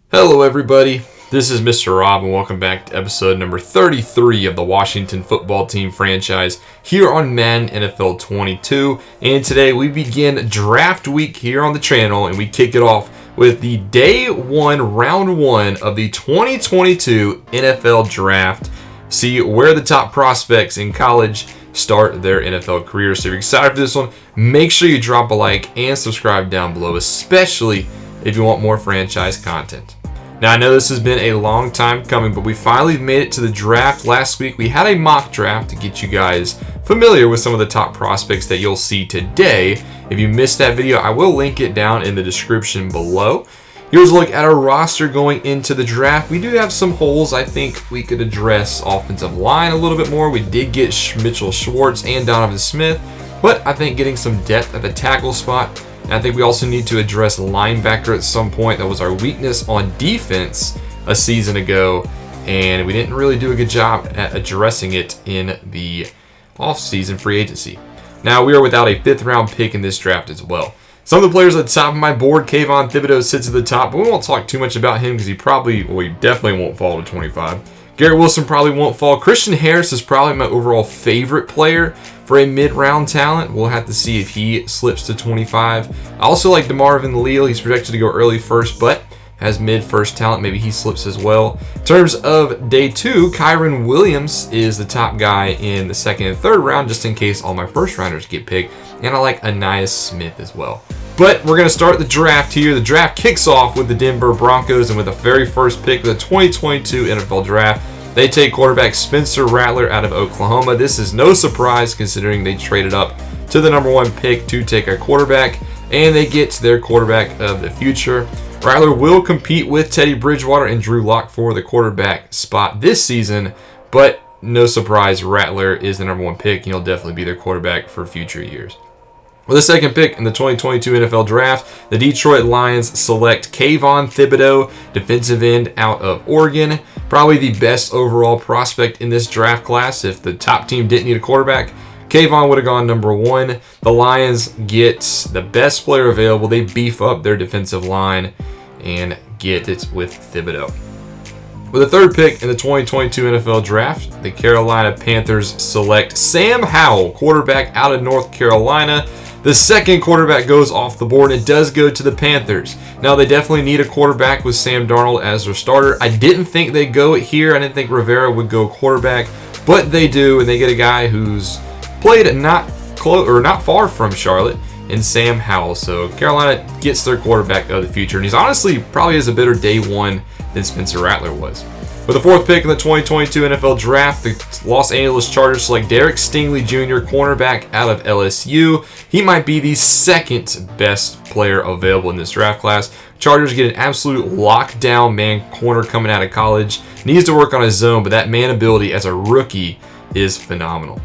Hello everybody, this is Mr. Rob and welcome back to episode number 33 of the Washington football team franchise here on Madden NFL 22. And today we begin draft week here on the channel and we kick it off with the day one, round one of the 2022 NFL draft. See where the top prospects in college start their NFL career. So if you're excited for this one, make sure you drop a like and subscribe down below, especially if you want more franchise content. Now, I know this has been a long time coming, but we finally made it to the draft last week. We had a mock draft to get you guys familiar with some of the top prospects that you'll see today. If you missed that video, I will link it down in the description below. Here's a look at our roster going into the draft. We do have some holes. I think we could address offensive line a little bit more. We did get Mitchell Schwartz and Donovan Smith, but I think getting some depth at the tackle spot. And I think we also need to address linebacker at some point. That was our weakness on defense a season ago, and we didn't really do a good job at addressing it in the offseason free agency. Now, we are without a 5th round pick in this draft as well. Some of the players at the top of my board, Kayvon Thibodeau sits at the top, but we won't talk too much about him because he definitely won't fall to 25. Garrett Wilson probably won't fall. Christian Harris is probably my overall favorite player for a mid-round talent. We'll have to see if he slips to 25. I also like DeMarvin Leal. He's projected to go early first, but has mid-first talent. Maybe he slips as well. In terms of day 2, Kyron Williams is the top guy in the 2nd and 3rd round, just in case all my first rounders get picked. And I like Ainias Smith as well. But we're going to start the draft here. The draft kicks off with the Denver Broncos, and with the very first pick of the 2022 NFL Draft, they take quarterback Spencer Rattler out of Oklahoma. This is no surprise considering they traded up to the number 1 pick to take a quarterback, and they get their quarterback of the future. Rattler will compete with Teddy Bridgewater and Drew Lock for the quarterback spot this season, but no surprise, Rattler is the number 1 pick, and he'll definitely be their quarterback for future years. With the 2nd pick in the 2022 NFL Draft, the Detroit Lions select Kayvon Thibodeau, defensive end out of Oregon. Probably the best overall prospect in this draft class. If the top team didn't need a quarterback, Kayvon would have gone number 1. The Lions get the best player available. They beef up their defensive line and get it with Thibodeau. With the 3rd pick in the 2022 NFL Draft, the Carolina Panthers select Sam Howell, quarterback out of North Carolina. The 2nd quarterback goes off the board, and it does go to the Panthers. Now, they definitely need a quarterback with Sam Darnold as their starter. I didn't think they'd go it here. I didn't think Rivera would go quarterback, but they do, and they get a guy who's played not far from Charlotte in Sam Howell. So Carolina gets their quarterback of the future, and he's honestly probably has a better day 1 than Spencer Rattler was. With the 4th pick in the 2022 NFL Draft, the Los Angeles Chargers select Derek Stingley Jr., cornerback out of LSU. He might be the 2nd best player available in this draft class. Chargers get an absolute lockdown man corner coming out of college. Needs to work on his zone, but that man ability as a rookie is phenomenal.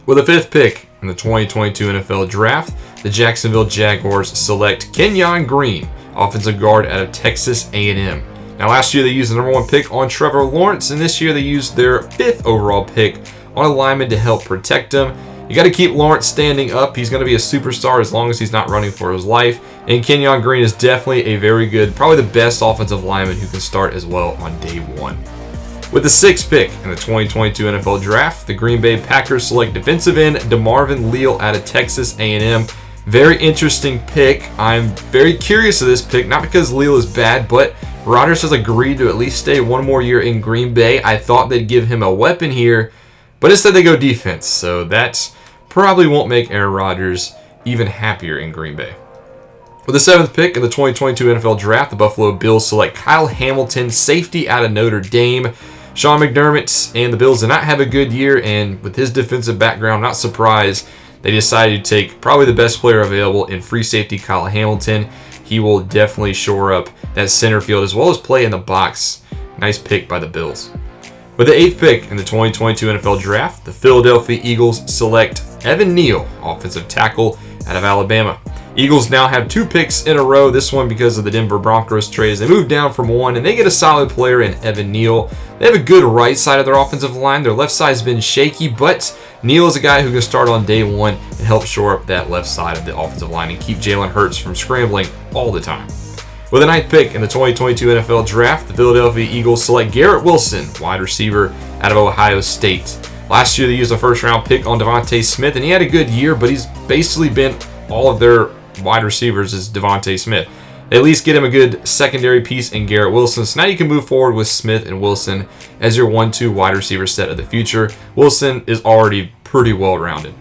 With the 5th pick in the 2022 NFL Draft, the Jacksonville Jaguars select Kenyon Green, offensive guard out of Texas A&M. Now, last year they used the number 1 pick on Trevor Lawrence, and this year they used their 5th overall pick on a lineman to help protect him. You got to keep Lawrence standing up. He's going to be a superstar as long as he's not running for his life. And Kenyon Green is definitely a very good, probably the best offensive lineman who can start as well on day 1. With the 6th pick in the 2022 NFL Draft, the Green Bay Packers select defensive end DeMarvin Leal out of Texas A&M. Very interesting pick. I'm very curious of this pick, not because Leal is bad, but Rodgers has agreed to at least stay 1 more year in Green Bay. I thought they'd give him a weapon here, but instead they go defense. So that probably won't make Aaron Rodgers even happier in Green Bay. With the 7th pick in the 2022 NFL Draft, the Buffalo Bills select Kyle Hamilton, safety out of Notre Dame. Sean McDermott and the Bills did not have a good year, and with his defensive background, not surprised they decided to take probably the best player available in free safety, Kyle Hamilton. He will definitely shore up that center field as well as play in the box. Nice pick by the Bills. With the 8th pick in the 2022 NFL Draft, the Philadelphia Eagles select Evan Neal, offensive tackle out of Alabama. Eagles now have 2 picks in a row, this one because of the Denver Broncos trades. They moved down from 1, and they get a solid player in Evan Neal. They have a good right side of their offensive line. Their left side has been shaky, but Neal is a guy who can start on day 1 and help shore up that left side of the offensive line and keep Jalen Hurts from scrambling all the time. With the 9th pick in the 2022 NFL Draft, the Philadelphia Eagles select Garrett Wilson, wide receiver out of Ohio State. Last year, they used a first-round pick on Devontae Smith, and he had a good year, but he's basically been all of their wide receivers is Devontae Smith. They at least get him a good secondary piece in Garrett Wilson, so now you can move forward with Smith and Wilson as your 1-2 wide receiver set of the future. Wilson is already pretty well-rounded.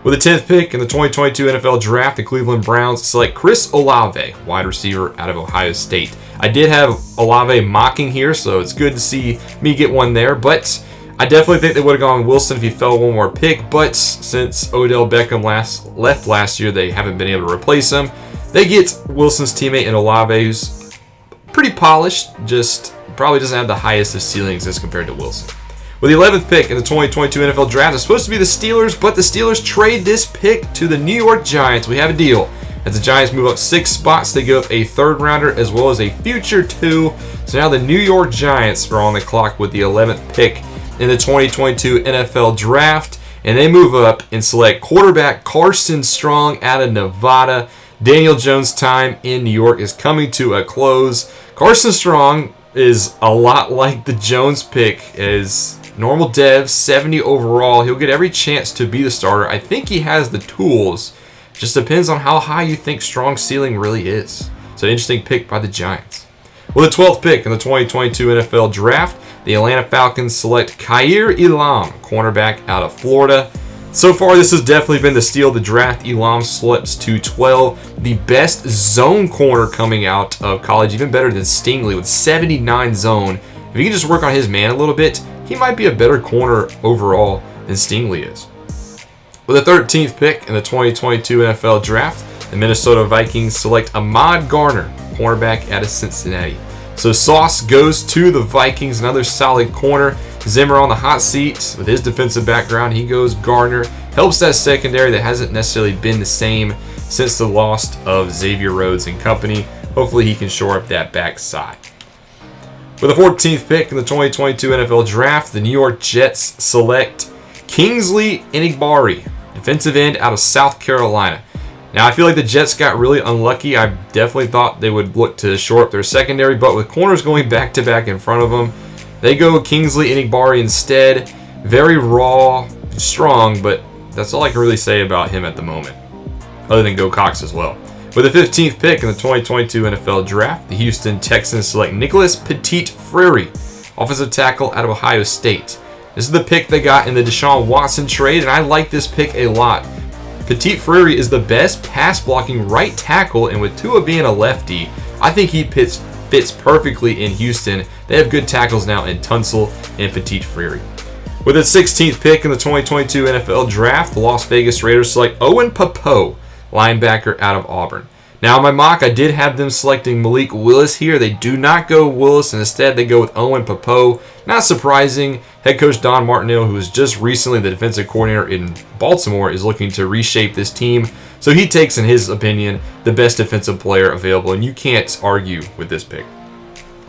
With the 10th pick in the 2022 NFL Draft, the Cleveland Browns select Chris Olave, wide receiver out of Ohio State. I did have Olave mocking here, so it's good to see me get one there, but I definitely think they would have gone Wilson if he fell one more pick, but since Odell Beckham left last year, they haven't been able to replace him. They get Wilson's teammate in Olave, who's pretty polished, just probably doesn't have the highest of ceilings as compared to Wilson. With the 11th pick in the 2022 NFL Draft, it's supposed to be the Steelers, but the Steelers trade this pick to the New York Giants. We have a deal. As the Giants move up 6 spots, they give up a 3rd rounder as well as a future 2. So now the New York Giants are on the clock with the 11th pick in the 2022 NFL Draft, and they move up and select quarterback Carson Strong out of Nevada. Daniel Jones' time in New York is coming to a close. Carson Strong is a lot like the Jones pick, as normal dev, 70 overall. He'll get every chance to be the starter. I think he has the tools. Just depends on how high you think Strong's ceiling really is. So an interesting pick by the Giants. With the 12th pick in the 2022 NFL Draft, the Atlanta Falcons select Kaiir Elam, cornerback out of Florida. So far, this has definitely been the steal of the draft. Elam slips to 12, the best zone corner coming out of college, even better than Stingley with 79 zone. If he can just work on his man a little bit, he might be a better corner overall than Stingley is. With the 13th pick in the 2022 NFL Draft, the Minnesota Vikings select Ahmad Garner, cornerback out of Cincinnati. So Sauce goes to the Vikings, another solid corner. Zimmer on the hot seat with his defensive background. He goes Garner. Helps that secondary that hasn't necessarily been the same since the loss of Xavier Rhodes and company. Hopefully he can shore up that backside. With the 14th pick in the 2022 NFL Draft, the New York Jets select Kingsley Enagbare, defensive end out of South Carolina. Now, I feel like the Jets got really unlucky. I definitely thought they would look to shore up their secondary, but with corners going back-to-back in front of them, they go Kingsley Enagbare instead. Very raw, strong, but that's all I can really say about him at the moment, other than go Cox as well. With the 15th pick in the 2022 NFL Draft, the Houston Texans select Nicholas Petit-Frere, offensive tackle out of Ohio State. This is the pick they got in the Deshaun Watson trade, and I like this pick a lot. Petit-Frere is the best pass-blocking right tackle, and with Tua being a lefty, I think he fits perfectly in Houston. They have good tackles now in Tunsil and Petit-Frere. With the 16th pick in the 2022 NFL Draft, the Las Vegas Raiders select Owen Pappoe, linebacker out of Auburn. Now, in my mock, I did have them selecting Malik Willis here. They do not go Willis, and instead they go with Owen Pappoe. Not surprising. Head coach Don Martindale, who was just recently the defensive coordinator in Baltimore, is looking to reshape this team. So he takes, in his opinion, the best defensive player available, and you can't argue with this pick.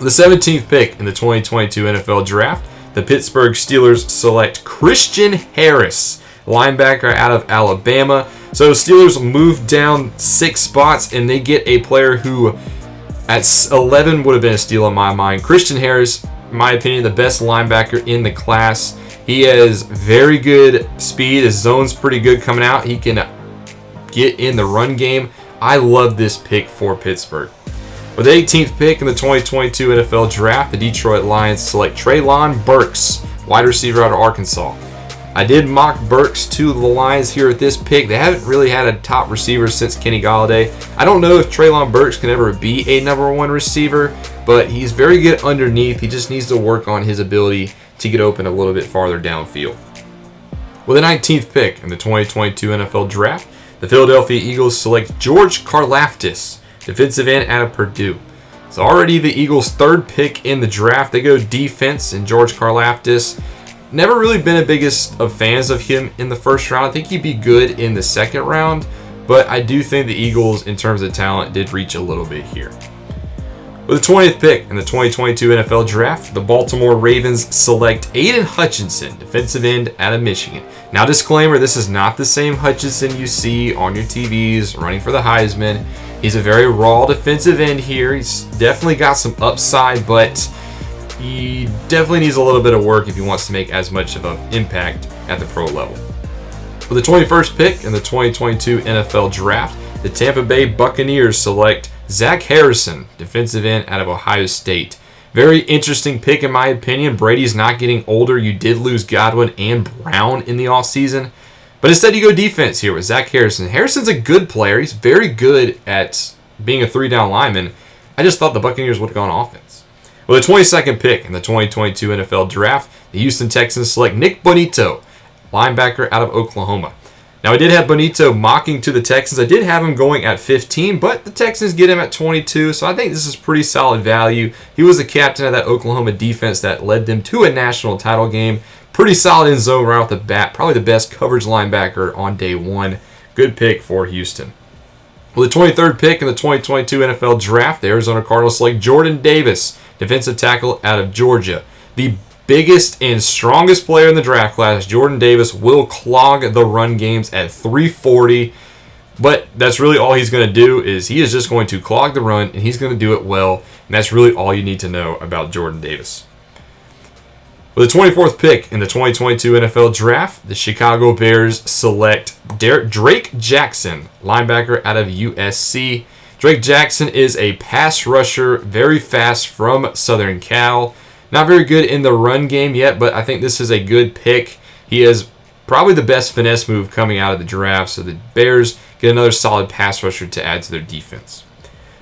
The 17th pick in the 2022 NFL Draft, the Pittsburgh Steelers select Christian Harris, linebacker out of Alabama. So Steelers move down 6 spots, and they get a player who at 11 would have been a steal in my mind. Christian Harris, in my opinion, the best linebacker in the class. He has very good speed. His zone's pretty good coming out. He can get in the run game. I love this pick for Pittsburgh. With the 18th pick in the 2022 NFL Draft, the Detroit Lions select Treylon Burks, wide receiver out of Arkansas. I did mock Burks to the Lions here at this pick. They haven't really had a top receiver since Kenny Golladay. I don't know if Treylon Burks can ever be a number 1 receiver, but he's very good underneath. He just needs to work on his ability to get open a little bit farther downfield. With the 19th pick in the 2022 NFL Draft, the Philadelphia Eagles select George Karlaftis, defensive end out of Purdue. It's already the Eagles' 3rd pick in the draft. They go defense, and George Karlaftis. Never really been the biggest of fans of him in the first round. I think he'd be good in the 2nd round, but I do think the Eagles, in terms of talent, did reach a little bit here. With the 20th pick in the 2022 NFL Draft, the Baltimore Ravens select Aiden Hutchinson, defensive end out of Michigan. Now, disclaimer, this is not the same Hutchinson you see on your TVs running for the Heisman. He's a very raw defensive end here. He's definitely got some upside, but he definitely needs a little bit of work if he wants to make as much of an impact at the pro level. With the 21st pick in the 2022 NFL Draft, the Tampa Bay Buccaneers select Zach Harrison, defensive end out of Ohio State. Very interesting pick in my opinion. Brady's not getting older. You did lose Godwin and Brown in the offseason. But instead you go defense here with Zach Harrison. Harrison's a good player. He's very good at being a 3-down lineman. I just thought the Buccaneers would have gone offense. With the 22nd pick in the 2022 NFL Draft, the Houston Texans select Nick Bonito, linebacker out of Oklahoma. Now, I did have Bonito mocking to the Texans. I did have him going at 15, but the Texans get him at 22, so I think this is pretty solid value. He was the captain of that Oklahoma defense that led them to a national title game. Pretty solid in zone right off the bat. Probably the best coverage linebacker on day one. Good pick for Houston. With the 23rd pick in the 2022 NFL Draft, the Arizona Cardinals select Jordan Davis, defensive tackle out of Georgia. The biggest and strongest player in the draft class, Jordan Davis, will clog the run games at 340. But that's really all he's going to do is he is just going to clog the run, and he's going to do it well. And that's really all you need to know about Jordan Davis. With the 24th pick in the 2022 NFL Draft, the Chicago Bears select Drake Jackson, linebacker out of USC. Drake Jackson is a pass rusher, very fast from Southern Cal. Not very good in the run game yet, but I think this is a good pick. He is probably the best finesse move coming out of the draft, so the Bears get another solid pass rusher to add to their defense.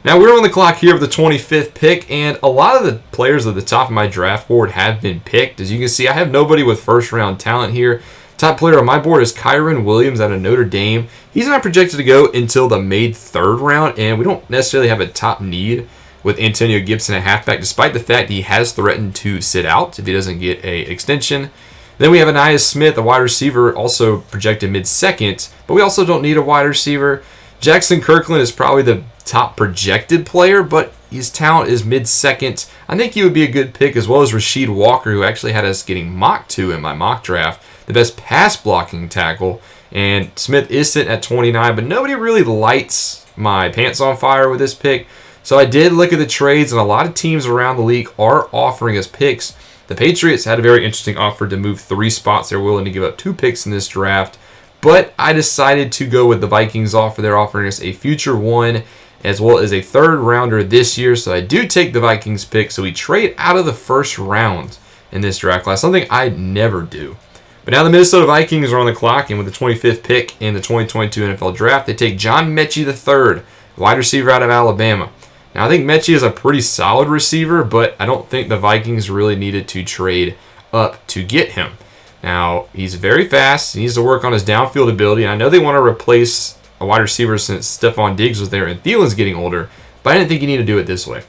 Now, we're on the clock here with the 25th pick, and a lot of the players at the top of my draft board have been picked. As you can see, I have nobody with first-round talent here. Top player on my board is Kyron Williams out of Notre Dame. He's not projected to go until the May 3rd round, and we don't necessarily have a top need with Antonio Gibson at halfback, despite the fact he has threatened to sit out if he doesn't get an extension. Then we have Anaya Smith, a wide receiver, also projected mid-second, but we also don't need a wide receiver. Jackson Kirkland is probably the top projected player, but his talent is mid-second. I think he would be a good pick, as well as Rasheed Walker, who actually had us getting mocked to in my mock draft, the best pass-blocking tackle. And Smith is sitting at 29, but nobody really lights my pants on fire with this pick. So I did look at the trades, and a lot of teams around the league are offering us picks. The Patriots had a very interesting offer to move 3 spots. They're willing to give up 2 picks in this draft. But I decided to go with the Vikings offer. They're offering us a future 1 as well as a 3rd rounder this year. So I do take the Vikings pick. So we trade out of the first round in this draft class, something I never do. But now the Minnesota Vikings are on the clock, and with the 25th pick in the 2022 NFL Draft, they take John Mechie III, wide receiver out of Alabama. Now, I think Mechie is a pretty solid receiver, but I don't think the Vikings really needed to trade up to get him. Now, he's very fast. He needs to work on his downfield ability. I know they want to replace a wide receiver since Stephon Diggs was there and Thielen's getting older, but I didn't think you need to do it this way.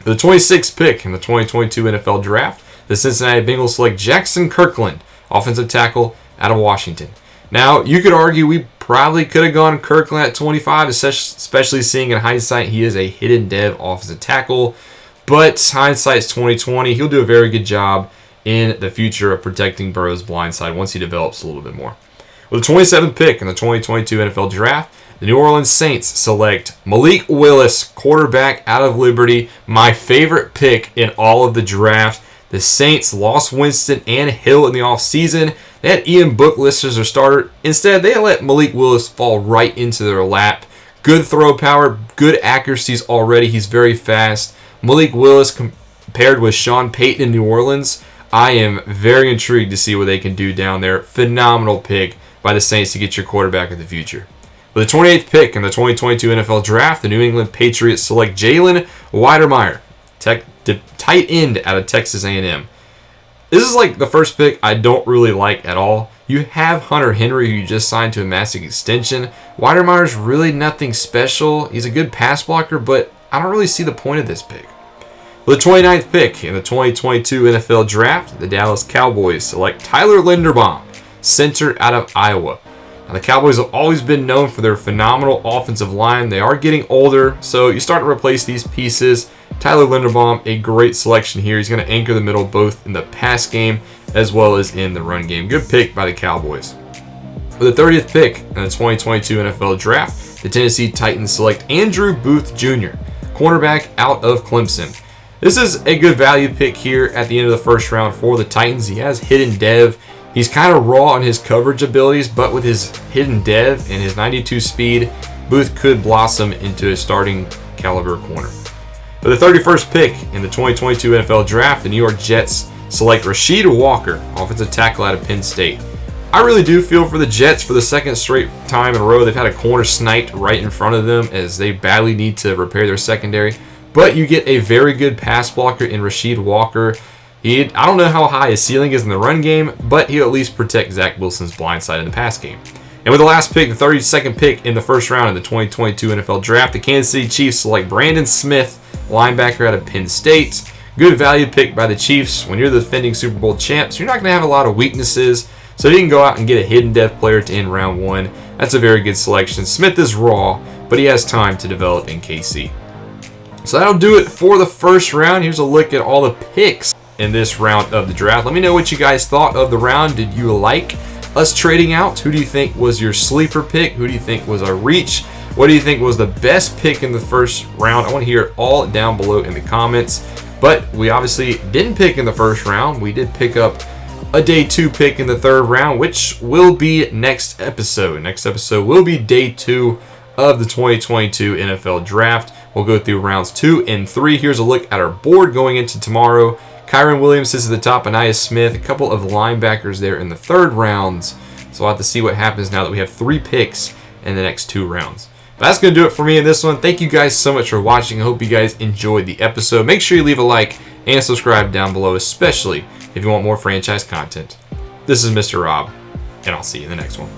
The 26th pick in the 2022 NFL Draft, the Cincinnati Bengals select Jackson Kirkland, offensive tackle out of Washington. Now, you could argue we probably could have gone Kirkland at 25, especially seeing in hindsight he is a hidden dev offensive tackle. But hindsight's 2020. He'll do a very good job in the future of protecting Burrow's blind side once he develops a little bit more. With the 27th pick in the 2022 NFL Draft, the New Orleans Saints select Malik Willis, quarterback out of Liberty, my favorite pick in all of the draft. The Saints lost Winston and Hill in the offseason. They had Ian Book listed as their starter. Instead, they let Malik Willis fall right into their lap. Good throw power, good accuracies already. He's very fast. Malik Willis compared with Sean Payton in New Orleans, I am very intrigued to see what they can do down there. Phenomenal pick by the Saints to get your quarterback of the future. With the 28th pick in the 2022 NFL Draft, the New England Patriots select Jalen Weidermeyer, tight end out of Texas A&M. This is like the first pick I don't really like at all. You have Hunter Henry, who you just signed to a massive extension. Weidermeyer's really nothing special. He's a good pass blocker, but I don't really see the point of this pick. With the 29th pick in the 2022 NFL Draft, the Dallas Cowboys select Tyler Linderbaum, center out of Iowa. Now, the Cowboys have always been known for their phenomenal offensive line. They are getting older, so you start to replace these pieces. Tyler Linderbaum, a great selection here. He's going to anchor the middle both in the pass game as well as in the run game. Good pick by the Cowboys. With With the 30th pick in the 2022 NFL Draft, the Tennessee Titans select Andrew Booth Jr., cornerback out of Clemson. This is a good value pick here at the end of the first round for the Titans. He has hidden dev. He's kind of raw on his coverage abilities, but with his hidden dev and his 92 speed, Booth could blossom into a starting caliber corner. With the 31st pick in the 2022 NFL Draft, the New York Jets select Rasheed Walker, offensive tackle out of Penn State. I really do feel for the Jets for the second straight time in a row. They've had a corner sniped right in front of them as they badly need to repair their secondary. But you get a very good pass blocker in Rasheed Walker. I don't know how high his ceiling is in the run game, but he'll at least protect Zach Wilson's blind side in the pass game. And with the last pick, the 32nd pick in the first round of the 2022 NFL Draft, the Kansas City Chiefs select Brandon Smith, linebacker out of Penn State. Good value pick by the Chiefs. When you're the defending Super Bowl champs, you're not going to have a lot of weaknesses. So you can go out and get a hidden dev player to end round one. That's a very good selection. Smith is raw, but he has time to develop in KC. So that'll do it for the first round. Here's a look at all the picks in this round of the draft. Let me know what you guys thought of the round. Did you like us trading out? Who do you think was your sleeper pick? Who do you think was a reach? What do you think was the best pick in the first round? I want to hear it all down below in the comments. But we obviously didn't pick in the first round. We did pick up a day 2 pick in the third round, which will be next episode. Next episode will be day 2 of the 2022 NFL Draft. We'll go through rounds 2 and 3. Here's a look at our board going into tomorrow. Kyron Williams sits at the top, Anaya Smith, a couple of linebackers there in the third rounds. So we'll have to see what happens now that we have 3 picks in the next 2 rounds. But that's going to do it for me in this one. Thank you guys so much for watching. I hope you guys enjoyed the episode. Make sure you leave a like and subscribe down below, especially if you want more franchise content. This is Mr. Rob, and I'll see you in the next one.